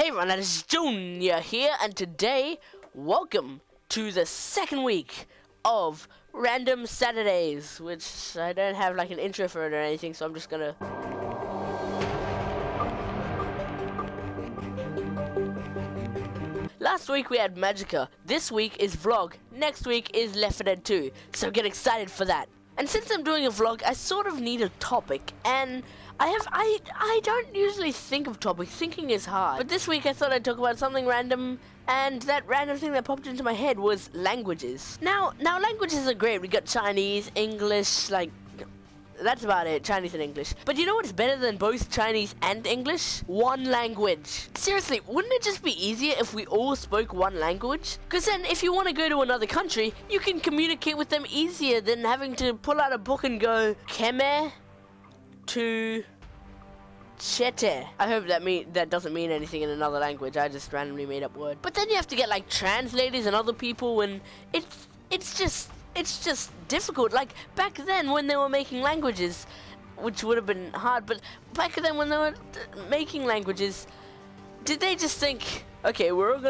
Hey everyone, that is Junior here, and today, welcome to the second week of Random Saturdays, which I don't have like an intro for it or anything, so I'm just gonna... Last week we had Magica, this week is Vlog, next week is Left 4 Dead 2, so get excited for that. And since I'm doing a vlog, I sort of need a topic, and I don't usually think of topics. Thinking is hard. But this week I thought I'd talk about something random, and that random thing that popped into my head was languages. Now languages are great. We got Chinese, English, like, that's about it, Chinese and English. But you know what's better than both Chinese and English? One language. Seriously, wouldn't it just be easier if we all spoke one language? Because then if you want to go to another country, you can communicate with them easier than having to pull out a book and go, Keme to Chete. I hope that doesn't mean anything in another language. I just randomly made up word. But then you have to get like translators and other people, and it's just difficult. Like back then when they were making languages, which would have been hard, but back then when they were making languages, did they just think, okay, we're all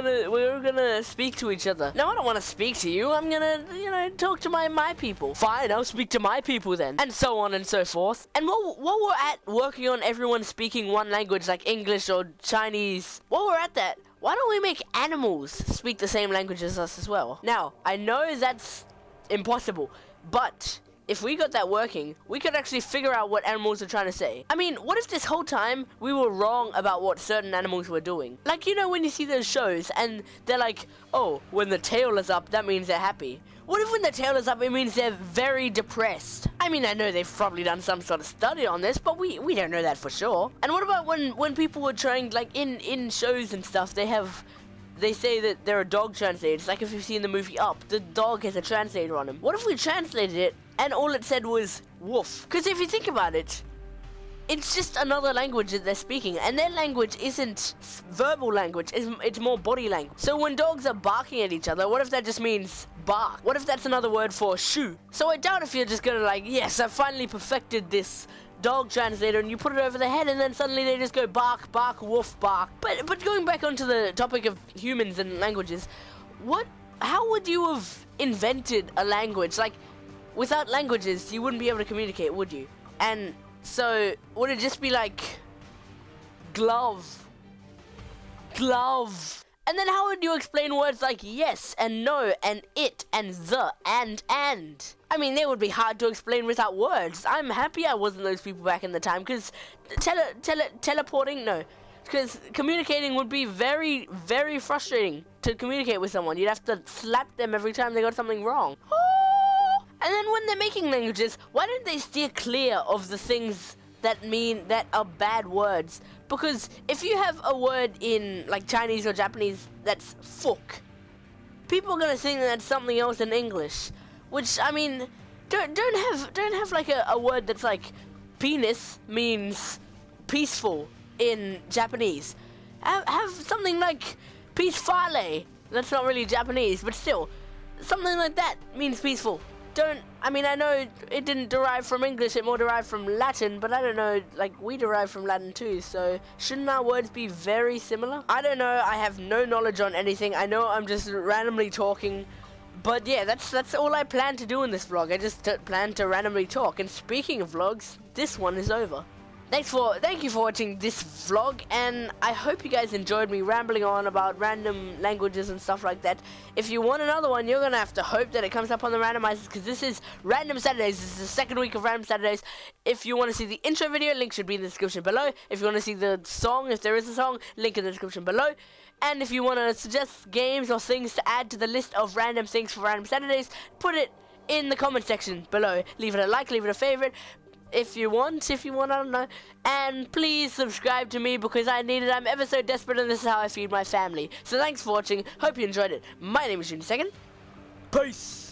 gonna speak to each other? No, I don't want to speak to you. I'm gonna, talk to my people. Fine, I'll speak to my people then, and so on and so forth. And while we're at working on everyone speaking one language, like English or Chinese, while we're at that, why don't we make animals speak the same language as us as well? Now, I know that's impossible, but if we got that working, we could actually figure out what animals are trying to say. I mean, what if this whole time we were wrong about what certain animals were doing? Like, when you see those shows and they're like, oh, when the tail is up, that means they're happy. What if when the tail is up, it means they're very depressed? I mean, I know they've probably done some sort of study on this, but we don't know that for sure. And what about when people were trying, like in shows and stuff, they say that there are dog translators. Like if you've seen the movie Up, the dog has a translator on him. What if we translated it and all it said was woof? Because if you think about it, it's just another language that they're speaking, and their language isn't verbal language, it's more body language. So when dogs are barking at each other, what if that just means bark? What if that's another word for shoe? So I doubt if you're just gonna like, yes, I finally perfected this dog translator, and you put it over their head and then suddenly they just go bark, bark, woof, bark. But going back onto the topic of humans and languages, how would you have invented a language? Like, without languages, you wouldn't be able to communicate, would you? And so, would it just be like, glove? And then how would you explain words like yes and no and it and the and? I mean, they would be hard to explain without words. I'm happy I wasn't those people back in the time, because teleporting, no. Because communicating would be very, very frustrating to communicate with someone. You'd have to slap them every time they got something wrong. And then when they're making languages, why don't they steer clear of the things that are bad words? Because if you have a word in like Chinese or Japanese that's fuck, people are gonna think that's something else in English. Which, I mean, don't have like a word that's like penis means peaceful in Japanese. Have something like peace fale. That's not really Japanese, but still, something like that means peaceful. I mean, I know it didn't derive from English, it more derived from Latin, but I don't know, like, we derive from Latin too, so shouldn't our words be very similar? I don't know, I have no knowledge on anything. I know I'm just randomly talking, but yeah, that's all I plan to do in this vlog. I just plan to randomly talk, and speaking of vlogs, this one is over. Thank you for watching this vlog, and I hope you guys enjoyed me rambling on about random languages and stuff like that. If you want another one, you're gonna have to hope that it comes up on the randomizers, because this is Random Saturdays. This is the second week of Random Saturdays. If you want to see the intro video, link should be in the description below. If you want to see the song, if there is a song, link in the description below. And if you want to suggest games or things to add to the list of random things for Random Saturdays, put it in the comment section below. Leave it a like, leave it a favorite. If you want, I don't know. And please subscribe to me, because I need it. I'm ever so desperate, and this is how I feed my family. So thanks for watching. Hope you enjoyed it. My name is Junior Second. Peace!